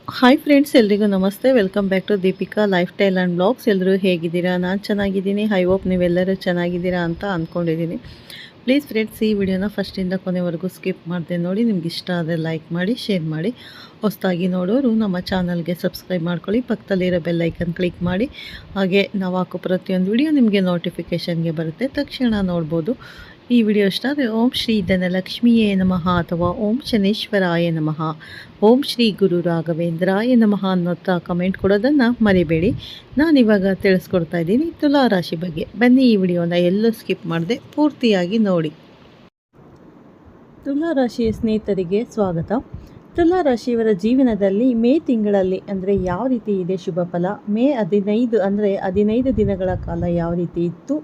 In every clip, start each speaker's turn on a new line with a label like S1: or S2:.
S1: Hi friends, ಎಲ್ರಿಗೂ ನಮಸ್ತೆ. Welcome back to Deepika lifestyle and blogs. ಎಲ್ಲರೂ ಹೇಗಿದ್ದೀರಾ? ನಾನು ಚೆನ್ನಾಗಿದ್ದೀನಿ. ಐ ಹೋಪ್ ನೀವೆಲ್ಲರೂ ಚೆನ್ನಾಗಿದ್ದೀರಾ ಅಂತ ಅಂದ್ಕೊಂಡಿದ್ದೀನಿ. ಪ್ಲೀಸ್ ಫ್ರೆಂಡ್ಸ್, ಈ ವಿಡಿಯೋನ ಫಸ್ಟಿಂದ ಕೊನೆವರೆಗೂ ಸ್ಕಿಪ್ ಮಾಡಿದೆ ನೋಡಿ. ನಿಮ್ಗೆ ಇಷ್ಟ ಆದರೆ ಲೈಕ್ ಮಾಡಿ, ಶೇರ್ ಮಾಡಿ. ಹೊಸದಾಗಿ ನೋಡೋರು ನಮ್ಮ ಚಾನಲ್ಗೆ ಸಬ್ಸ್ಕ್ರೈಬ್ ಮಾಡ್ಕೊಳ್ಳಿ. ಪಕ್ಕದಲ್ಲಿರೋ ಬೆಲ್ ಐಕನ್ ಕ್ಲಿಕ್ ಮಾಡಿ. ಹಾಗೆ ನಾವು ಹಾಕೋ ಪ್ರತಿಯೊಂದು ವಿಡಿಯೋ ನಿಮಗೆ ನೋಟಿಫಿಕೇಷನ್ಗೆ ಬರುತ್ತೆ, ತಕ್ಷಣ ನೋಡ್ಬೋದು. ಈ ವಿಡಿಯೋ ಇಷ್ಟ ಆದರೆ ಓಂ ಶ್ರೀ ಧನಲಕ್ಷ್ಮಿಯೇ ನಮಃ ಅಥವಾ ಓಂ ಶನೇಶ್ವರಾಯ ನಮಃ, ಓಂ ಶ್ರೀ ಗುರು ರಾಘವೇಂದ್ರಾಯ ನಮಃ ಅನ್ನೋತ್ತ ಕಮೆಂಟ್ ಕೊಡೋದನ್ನು ಮರಿಬೇಡಿ. ನಾನಿವಾಗ ತಿಳಿಸ್ಕೊಡ್ತಾ ಇದ್ದೀನಿ ತುಲಾ ರಾಶಿ ಬಗ್ಗೆ. ಬನ್ನಿ ಈ ವಿಡಿಯೋನ ಎಲ್ಲೂ ಸ್ಕಿಪ್ ಮಾಡದೆ ಪೂರ್ತಿಯಾಗಿ ನೋಡಿ. ತುಲಾ ರಾಶಿಯ ಸ್ನೇಹಿತರಿಗೆ ಸ್ವಾಗತ. ತುಲಾ ರಾಶಿಯವರ ಜೀವನದಲ್ಲಿ ಮೇ ತಿಂಗಳಲ್ಲಿ ಅಂದರೆ ಯಾವ ರೀತಿ ಇದೆ ಶುಭ ಫಲ, ಮೇ 15 ಅಂದರೆ 15 ದಿನಗಳ ಕಾಲ ಯಾವ ರೀತಿ ಇತ್ತು,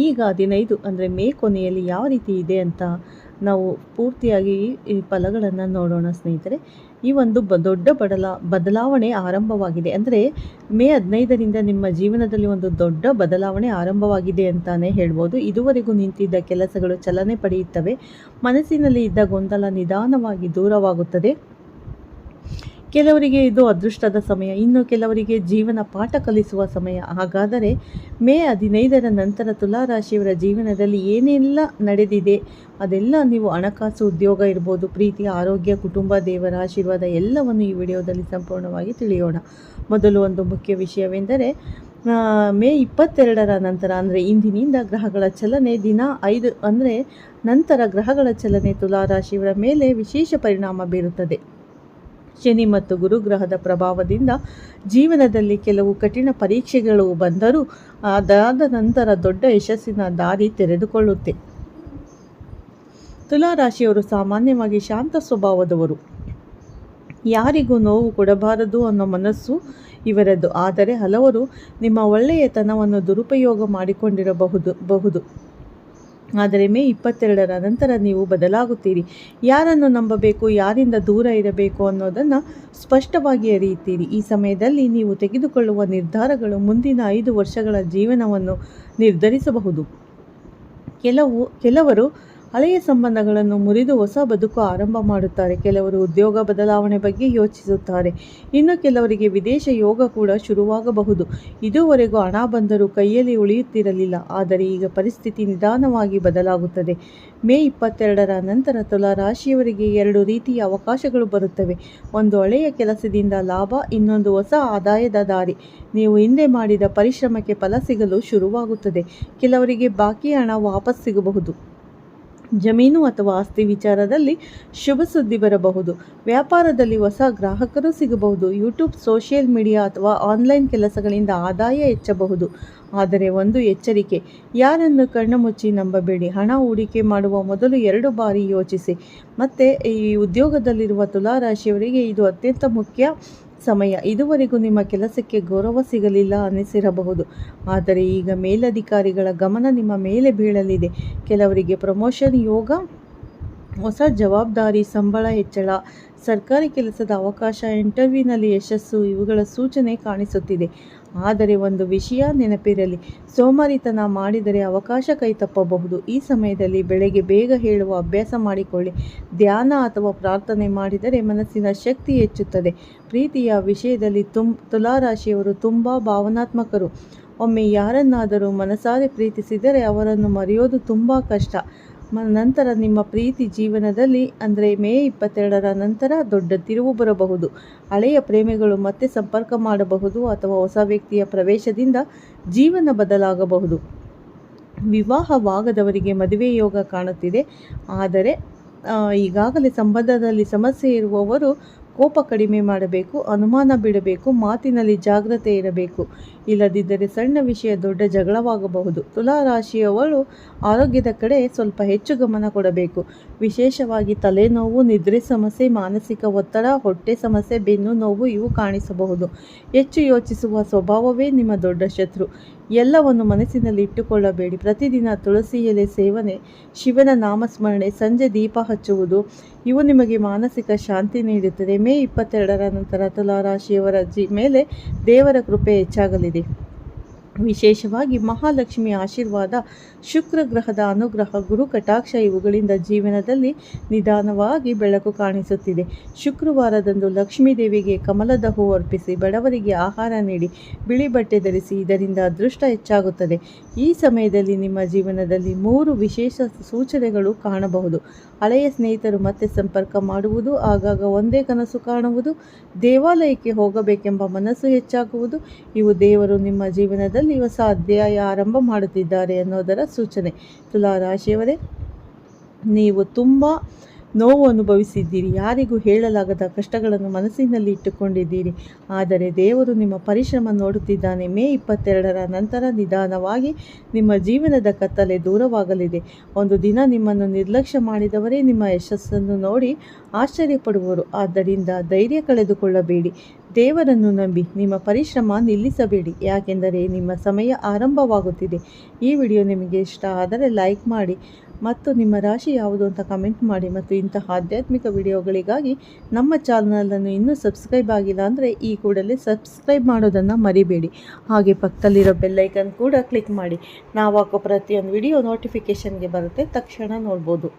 S1: ಈಗ 15 ಅಂದರೆ ಮೇ ಕೊನೆಯಲ್ಲಿ ಯಾವ ರೀತಿ ಇದೆ ಅಂತ ನಾವು ಪೂರ್ತಿಯಾಗಿ ಈ ಫಲಗಳನ್ನು ನೋಡೋಣ ಸ್ನೇಹಿತರೆ. ಈ ಒಂದು ದೊಡ್ಡ ಬದಲಾವಣೆ ಆರಂಭವಾಗಿದೆ. ಅಂದರೆ ಮೇ 15ರಿಂದ ನಿಮ್ಮ ಜೀವನದಲ್ಲಿ ಒಂದು ದೊಡ್ಡ ಬದಲಾವಣೆ ಆರಂಭವಾಗಿದೆ ಅಂತಲೇ ಹೇಳ್ಬೋದು. ಇದುವರೆಗೂ ನಿಂತಿದ್ದ ಕೆಲಸಗಳು ಚಲನೆ ಪಡೆಯುತ್ತವೆ. ಮನಸ್ಸಿನಲ್ಲಿ ಇದ್ದ ಗೊಂದಲ ನಿಧಾನವಾಗಿ ದೂರವಾಗುತ್ತದೆ. ಕೆಲವರಿಗೆ ಇದು ಅದೃಷ್ಟದ ಸಮಯ, ಇನ್ನು ಕೆಲವರಿಗೆ ಜೀವನ ಪಾಠ ಕಲಿಸುವ ಸಮಯ. ಹಾಗಾದರೆ ಮೇ 15ರ ನಂತರ ತುಲಾರಾಶಿಯವರ ಜೀವನದಲ್ಲಿ ಏನೆಲ್ಲ ನಡೆದಿದೆ ಅದೆಲ್ಲ ನೀವು ಹಣಕಾಸು, ಉದ್ಯೋಗ ಇರ್ಬೋದು, ಪ್ರೀತಿ, ಆರೋಗ್ಯ, ಕುಟುಂಬ, ದೇವರ ಆಶೀರ್ವಾದ ಎಲ್ಲವನ್ನು ಈ ವಿಡಿಯೋದಲ್ಲಿ ಸಂಪೂರ್ಣವಾಗಿ ತಿಳಿಯೋಣ. ಮೊದಲು ಒಂದು ಮುಖ್ಯ ವಿಷಯವೆಂದರೆ ಮೇ 22ರ ನಂತರ ಅಂದರೆ ಇಂದಿನಿಂದ ಗ್ರಹಗಳ ಚಲನೆ ದಿನ 5 ಅಂದರೆ ನಂತರ ಗ್ರಹಗಳ ಚಲನೆ ತುಲಾರಾಶಿಯವರ ಮೇಲೆ ವಿಶೇಷ ಪರಿಣಾಮ ಬೀರುತ್ತದೆ. ಶನಿ ಮತ್ತು ಗುರುಗ್ರಹದ ಪ್ರಭಾವದಿಂದ ಜೀವನದಲ್ಲಿ ಕೆಲವು ಕಠಿಣ ಪರೀಕ್ಷೆಗಳು ಬಂದರೂ ಅದಾದ ನಂತರ ದೊಡ್ಡ ಯಶಸ್ಸಿನ ದಾರಿ ತೆರೆದುಕೊಳ್ಳುತ್ತೆ. ತುಲಾರಾಶಿಯವರು ಸಾಮಾನ್ಯವಾಗಿ ಶಾಂತ ಸ್ವಭಾವದವರು. ಯಾರಿಗೂ ನೋವು ಕೊಡಬಾರದು ಅನ್ನೋ ಮನಸ್ಸು ಇವರದ್ದು. ಆದರೆ ಹಲವರು ನಿಮ್ಮ ಒಳ್ಳೆಯತನವನ್ನು ದುರುಪಯೋಗ ಮಾಡಿಕೊಂಡಿರಬಹುದು. ಆದರೆ ಮೇ 22ರ ನಂತರ ನೀವು ಬದಲಾಗುತ್ತೀರಿ. ಯಾರನ್ನು ನಂಬಬೇಕು, ಯಾರಿಂದ ದೂರ ಇರಬೇಕು ಅನ್ನೋದನ್ನು ಸ್ಪಷ್ಟವಾಗಿ ಅರಿಯುತ್ತೀರಿ. ಈ ಸಮಯದಲ್ಲಿ ನೀವು ತೆಗೆದುಕೊಳ್ಳುವ ನಿರ್ಧಾರಗಳು ಮುಂದಿನ 5 ವರ್ಷಗಳ ಜೀವನವನ್ನು ನಿರ್ಧರಿಸಬಹುದು. ಕೆಲವರು ಹಳೆಯ ಸಂಬಂಧಗಳನ್ನು ಮುರಿದು ಹೊಸ ಬದುಕು ಆರಂಭ ಮಾಡುತ್ತಾರೆ. ಕೆಲವರು ಉದ್ಯೋಗ ಬದಲಾವಣೆ ಬಗ್ಗೆ ಯೋಚಿಸುತ್ತಾರೆ. ಇನ್ನು ಕೆಲವರಿಗೆ ವಿದೇಶ ಯೋಗ ಕೂಡ ಶುರುವಾಗಬಹುದು. ಇದುವರೆಗೂ ಹಣ ಬಂದರೂ ಕೈಯಲ್ಲಿ ಉಳಿಯುತ್ತಿರಲಿಲ್ಲ, ಆದರೆ ಈಗ ಪರಿಸ್ಥಿತಿ ನಿಧಾನವಾಗಿ ಬದಲಾಗುತ್ತದೆ. ಮೇ 22ರ ನಂತರ ತುಲಾ ರಾಶಿಯವರಿಗೆ 2 ರೀತಿಯ ಅವಕಾಶಗಳು ಬರುತ್ತವೆ. ಒಂದು ಹಳೆಯ ಕೆಲಸದಿಂದ ಲಾಭ, ಇನ್ನೊಂದು ಹೊಸ ಆದಾಯದ ದಾರಿ. ನೀವು ಹಿಂದೆ ಮಾಡಿದ ಪರಿಶ್ರಮಕ್ಕೆ ಫಲ ಸಿಗಲು ಶುರುವಾಗುತ್ತದೆ. ಕೆಲವರಿಗೆ ಬಾಕಿ ಹಣ ವಾಪಸ್ ಸಿಗಬಹುದು. ಜಮೀನು ಅಥವಾ ಆಸ್ತಿ ವಿಚಾರದಲ್ಲಿ ಶುಭ ಸುದ್ದಿ ಬರಬಹುದು. ವ್ಯಾಪಾರದಲ್ಲಿ ಹೊಸ ಗ್ರಾಹಕರು ಸಿಗಬಹುದು. ಯೂಟ್ಯೂಬ್, ಸೋಷಿಯಲ್ ಮೀಡಿಯಾ ಅಥವಾ ಆನ್ಲೈನ್ ಕೆಲಸಗಳಿಂದ ಆದಾಯ ಹೆಚ್ಚಬಹುದು. ಆದರೆ ಒಂದು ಎಚ್ಚರಿಕೆ, ಯಾರನ್ನು ಕಣ್ಣು ಮುಚ್ಚಿ ನಂಬಬೇಡಿ. ಹಣ ಹೂಡಿಕೆ ಮಾಡುವ ಮೊದಲು 2 ಬಾರಿ ಯೋಚಿಸಿ. ಮತ್ತು ಈ ಉದ್ಯೋಗದಲ್ಲಿರುವ ತುಲಾರಾಶಿಯವರಿಗೆ ಇದು ಅತ್ಯಂತ ಮುಖ್ಯ ಸಮಯ. ಇದುವರೆಗೂ ನಿಮ್ಮ ಕೆಲಸಕ್ಕೆ ಗೌರವ ಸಿಗಲಿಲ್ಲ ಅನ್ನಿಸಿರಬಹುದು, ಆದರೆ ಈಗ ಮೇಲಧಿಕಾರಿಗಳ ಗಮನ ನಿಮ್ಮ ಮೇಲೆ ಬೀಳಲಿದೆ. ಕೆಲವರಿಗೆ ಪ್ರಮೋಷನ್ ಯೋಗ, ಹೊಸ ಜವಾಬ್ದಾರಿ, ಸಂಬಳ ಹೆಚ್ಚಳ, ಸರ್ಕಾರಿ ಕೆಲಸದ ಅವಕಾಶ, ಇಂಟರ್ವ್ಯೂನಲ್ಲಿ ಯಶಸ್ಸು ಇವುಗಳ ಸೂಚನೆ ಕಾಣಿಸುತ್ತಿದೆ. ಆದರೆ ಒಂದು ವಿಷಯ ನೆನಪಿರಲಿ, ಸೋಮಾರಿತನ ಮಾಡಿದರೆ ಅವಕಾಶ ಕೈತಪ್ಪಬಹುದು. ಈ ಸಮಯದಲ್ಲಿ ಬೆಳಗ್ಗೆ ಬೇಗ ಹೇಳುವ ಅಭ್ಯಾಸ ಮಾಡಿಕೊಳ್ಳಿ. ಧ್ಯಾನ ಅಥವಾ ಪ್ರಾರ್ಥನೆ ಮಾಡಿದರೆ ಮನಸ್ಸಿನ ಶಕ್ತಿ ಹೆಚ್ಚುತ್ತದೆ. ಪ್ರೀತಿಯ ವಿಷಯದಲ್ಲಿ ತುಲಾರಾಶಿಯವರು ತುಂಬ ಭಾವನಾತ್ಮಕರು. ಒಮ್ಮೆ ಯಾರನ್ನಾದರೂ ಮನಸಾರೆ ಪ್ರೀತಿಸಿದರೆ ಅವರನ್ನು ಮರೆಯೋದು ತುಂಬ ಕಷ್ಟ. ನಂತರ ನಿಮ್ಮ ಪ್ರೀತಿ ಜೀವನದಲ್ಲಿ ಅಂದರೆ ಮೇ 22ರ ನಂತರ ದೊಡ್ಡ ತಿರುವು ಬರಬಹುದು. ಹಳೆಯ ಪ್ರೇಮಿಗಳು ಮತ್ತೆ ಸಂಪರ್ಕ ಮಾಡಬಹುದು ಅಥವಾ ಹೊಸ ವ್ಯಕ್ತಿಯ ಪ್ರವೇಶದಿಂದ ಜೀವನ ಬದಲಾಗಬಹುದು. ವಿವಾಹವಾಗದವರಿಗೆ ಮದುವೆ ಯೋಗ ಕಾಣುತ್ತಿದೆ. ಆದರೆ ಈಗಾಗಲೇ ಸಂಬಂಧದಲ್ಲಿ ಸಮಸ್ಯೆ ಇರುವವರು ಕೋಪ ಕಡಿಮೆ ಮಾಡಬೇಕು, ಅನುಮಾನ ಬಿಡಬೇಕು, ಮಾತಿನಲ್ಲಿ ಜಾಗ್ರತೆ ಇರಬೇಕು. ಇಲ್ಲದಿದ್ದರೆ ಸಣ್ಣ ವಿಷಯ ದೊಡ್ಡ ಜಗಳವಾಗಬಹುದು. ತುಲಾರಾಶಿಯವಳು ಆರೋಗ್ಯದ ಕಡೆ ಸ್ವಲ್ಪ ಹೆಚ್ಚು ಗಮನ ಕೊಡಬೇಕು. ವಿಶೇಷವಾಗಿ ತಲೆನೋವು, ನಿದ್ರೆ ಸಮಸ್ಯೆ, ಮಾನಸಿಕ ಒತ್ತಡ, ಹೊಟ್ಟೆ ಸಮಸ್ಯೆ, ಬೆನ್ನು ನೋವು ಇವು ಕಾಣಿಸಬಹುದು. ಹೆಚ್ಚು ಯೋಚಿಸುವ ಸ್ವಭಾವವೇ ನಿಮ್ಮ ದೊಡ್ಡ ಶತ್ರು. ಎಲ್ಲವನ್ನು ಮನಸ್ಸಿನಲ್ಲಿ ಇಟ್ಟುಕೊಳ್ಳಬೇಡಿ. ಪ್ರತಿದಿನ ತುಳಸಿ ಎಲೆ ಸೇವನೆ, ಶಿವನ ನಾಮಸ್ಮರಣೆ, ಸಂಜೆ ದೀಪ ಹಚ್ಚುವುದು ಇವು ನಿಮಗೆ ಮಾನಸಿಕ ಶಾಂತಿ ನೀಡುತ್ತದೆ. ಮೇ 22ರ ನಂತರ ತುಲಾರಾಶಿಯವರ ಮೇಲೆ ದೇವರ ಕೃಪೆ ಹೆಚ್ಚಾಗಲಿದೆ. ವಿಶೇಷವಾಗಿ ಮಹಾಲಕ್ಷ್ಮಿಯ ಆಶೀರ್ವಾದ, ಶುಕ್ರ ಗ್ರಹದ ಅನುಗ್ರಹ, ಗುರು ಕಟಾಕ್ಷ ಇವುಗಳಿಂದ ಜೀವನದಲ್ಲಿ ನಿಧಾನವಾಗಿ ಬೆಳಕು ಕಾಣಿಸುತ್ತಿದೆ. ಶುಕ್ರವಾರದಂದು ಲಕ್ಷ್ಮೀ ದೇವಿಗೆ ಕಮಲದ ಹೂ ಅರ್ಪಿಸಿ, ಬಡವರಿಗೆ ಆಹಾರ ನೀಡಿ, ಬಿಳಿ ಬಟ್ಟೆ ಧರಿಸಿ. ಇದರಿಂದ ಅದೃಷ್ಟ ಹೆಚ್ಚಾಗುತ್ತದೆ. ಈ ಸಮಯದಲ್ಲಿ ನಿಮ್ಮ ಜೀವನದಲ್ಲಿ 3 ವಿಶೇಷ ಸೂಚನೆಗಳು ಕಾಣಬಹುದು. ಹಳೆಯ ಸ್ನೇಹಿತರು ಮತ್ತೆ ಸಂಪರ್ಕ ಮಾಡುವುದು, ಆಗಾಗ ಒಂದೇ ಕನಸು ಕಾಣುವುದು, ದೇವಾಲಯಕ್ಕೆ ಹೋಗಬೇಕೆಂಬ ಮನಸ್ಸು ಹೆಚ್ಚಾಗುವುದು. ಇವು ದೇವರು ನಿಮ್ಮ ಜೀವನದಲ್ಲಿ ಹೊಸ ಅಧ್ಯಾಯ ಆರಂಭ ಮಾಡುತ್ತಿದ್ದಾರೆ ಅನ್ನೋದರ ಸೂಚನೆ. ತುಲಾ ರಾಶಿಯವರೇ, ನೀವು ತುಂಬ ನೋವು ಅನುಭವಿಸಿದ್ದೀರಿ. ಯಾರಿಗೂ ಹೇಳಲಾಗದ ಕಷ್ಟಗಳನ್ನು ಮನಸ್ಸಿನಲ್ಲಿ ಇಟ್ಟುಕೊಂಡಿದ್ದೀರಿ. ಆದರೆ ದೇವರು ನಿಮ್ಮ ಪರಿಶ್ರಮ ನೋಡುತ್ತಿದ್ದಾನೆ. ಮೇ 22ರ ನಂತರ ನಿಧಾನವಾಗಿ ನಿಮ್ಮ ಜೀವನದ ಕತ್ತಲೆ ದೂರವಾಗಲಿದೆ. ಒಂದು ದಿನ ನಿಮ್ಮನ್ನು ನಿರ್ಲಕ್ಷ್ಯ ಮಾಡಿದವರೇ ನಿಮ್ಮ ಯಶಸ್ಸನ್ನು ನೋಡಿ ಆಶ್ಚರ್ಯಪಡುವರು. ಆದ್ದರಿಂದ ಧೈರ್ಯ ಕಳೆದುಕೊಳ್ಳಬೇಡಿ. ದೇವರನ್ನು ನಂಬಿ. ನಿಮ್ಮ ಪರಿಶ್ರಮ ನಿಲ್ಲಿಸಬೇಡಿ, ಯಾಕೆಂದರೆ ನಿಮ್ಮ ಸಮಯ ಆರಂಭವಾಗುತ್ತಿದೆ. ಈ ವಿಡಿಯೋ ನಿಮಗೆ ಇಷ್ಟ ಆದರೆ ಲೈಕ್ ಮಾಡಿ ಮತ್ತು ನಿಮ್ಮ ರಾಶಿ ಯಾವುದು ಅಂತ ಕಮೆಂಟ್ ಮಾಡಿ. ಮತ್ತು ಇಂತಹ ಆಧ್ಯಾತ್ಮಿಕ ವಿಡಿಯೋಗಳಿಗಾಗಿ ನಮ್ಮ ಚಾನಲನ್ನು ಇನ್ನೂ ಸಬ್ಸ್ಕ್ರೈಬ್ ಆಗಿಲ್ಲ ಅಂದರೆ ಈ ಕೂಡಲೇ ಸಬ್ಸ್ಕ್ರೈಬ್ ಮಾಡೋದನ್ನು ಮರಿಬೇಡಿ. ಹಾಗೆ ಪಕ್ಕದಲ್ಲಿರೋ ಬೆಲ್ಲೈಕನ್ ಕೂಡ ಕ್ಲಿಕ್ ಮಾಡಿ. ನಾವು ಹಾಕೋ ಪ್ರತಿಯೊಂದು ವಿಡಿಯೋ ನೋಟಿಫಿಕೇಷನ್ಗೆ ಬರುತ್ತೆ, ತಕ್ಷಣ ನೋಡ್ಬೋದು.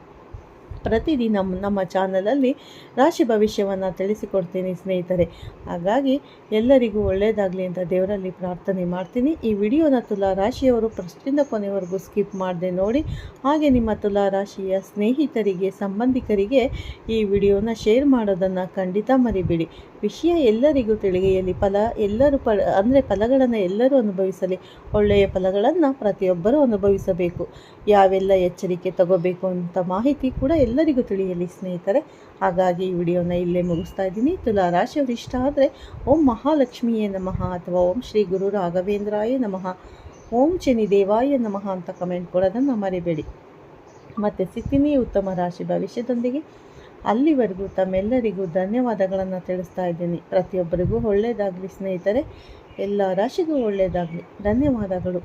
S1: ಪ್ರತಿದಿನ ನಮ್ಮ ಚಾನಲಲ್ಲಿ ರಾಶಿ ಭವಿಷ್ಯವನ್ನು ತಿಳಿಸಿಕೊಡ್ತೀನಿ ಸ್ನೇಹಿತರೆ. ಹಾಗಾಗಿ ಎಲ್ಲರಿಗೂ ಒಳ್ಳೆಯದಾಗಲಿ ಅಂತ ದೇವರಲ್ಲಿ ಪ್ರಾರ್ಥನೆ ಮಾಡ್ತೀನಿ. ಈ ವಿಡಿಯೋನ ತುಲಾ ರಾಶಿಯವರು ಫಸ್ಟಿಂದ ಕೊನೆವರೆಗೂ ಸ್ಕಿಪ್ ಮಾಡದೆ ನೋಡಿ. ಹಾಗೆ ನಿಮ್ಮ ತುಲಾ ರಾಶಿಯ ಸ್ನೇಹಿತರಿಗೆ, ಸಂಬಂಧಿಕರಿಗೆ ಈ ವಿಡಿಯೋನ ಶೇರ್ ಮಾಡೋದನ್ನು ಖಂಡಿತ ಮರಿಬೇಡಿ. ವಿಷಯ ಎಲ್ಲರಿಗೂ ತಿಳಿಯಲಿ. ಫಲಗಳನ್ನು ಎಲ್ಲರೂ ಅನುಭವಿಸಲಿ. ಒಳ್ಳೆಯ ಫಲಗಳನ್ನು ಪ್ರತಿಯೊಬ್ಬರೂ ಅನುಭವಿಸಬೇಕು. ಯಾವೆಲ್ಲ ಎಚ್ಚರಿಕೆ ತಗೋಬೇಕು ಅಂತ ಮಾಹಿತಿ ಕೂಡ ಎಲ್ಲರಿಗೂ ತಿಳಿಯಲಿ ಸ್ನೇಹಿತರೆ. ಹಾಗಾಗಿ ಈ ವಿಡಿಯೋನ ಇಲ್ಲೇ ಮುಗಿಸ್ತಾ ಇದ್ದೀನಿ. ತುಲಾ ರಾಶಿಯವರು ಇಷ್ಟ ಆದರೆ ಓಂ ಮಹಾಲಕ್ಷ್ಮಿಯೇ ನಮಃ ಅಥವಾ ಓಂ ಶ್ರೀ ಗುರು ರಾಘವೇಂದ್ರಾಯ ನಮಃ, ಓಂ ಶನಿ ದೇವಾಯ ನಮಃ ಅಂತ ಕಮೆಂಟ್ ಕೊಡೋದನ್ನು ಮರಿಬೇಡಿ. ಮತ್ತೆ ಸಿಗ್ತೀನಿ ಉತ್ತಮ ರಾಶಿ ಭವಿಷ್ಯದೊಂದಿಗೆ. ಅಲ್ಲಿವರೆಗೂ ತಮ್ಮೆಲ್ಲರಿಗೂ ಧನ್ಯವಾದಗಳನ್ನು ತಿಳಿಸ್ತಾ ಇದ್ದೀನಿ. ಪ್ರತಿಯೊಬ್ಬರಿಗೂ ಒಳ್ಳೆಯದಾಗಲಿ ಸ್ನೇಹಿತರೆ. ಎಲ್ಲ ರಾಶಿಗೂ ಒಳ್ಳೆಯದಾಗಲಿ. ಧನ್ಯವಾದಗಳು.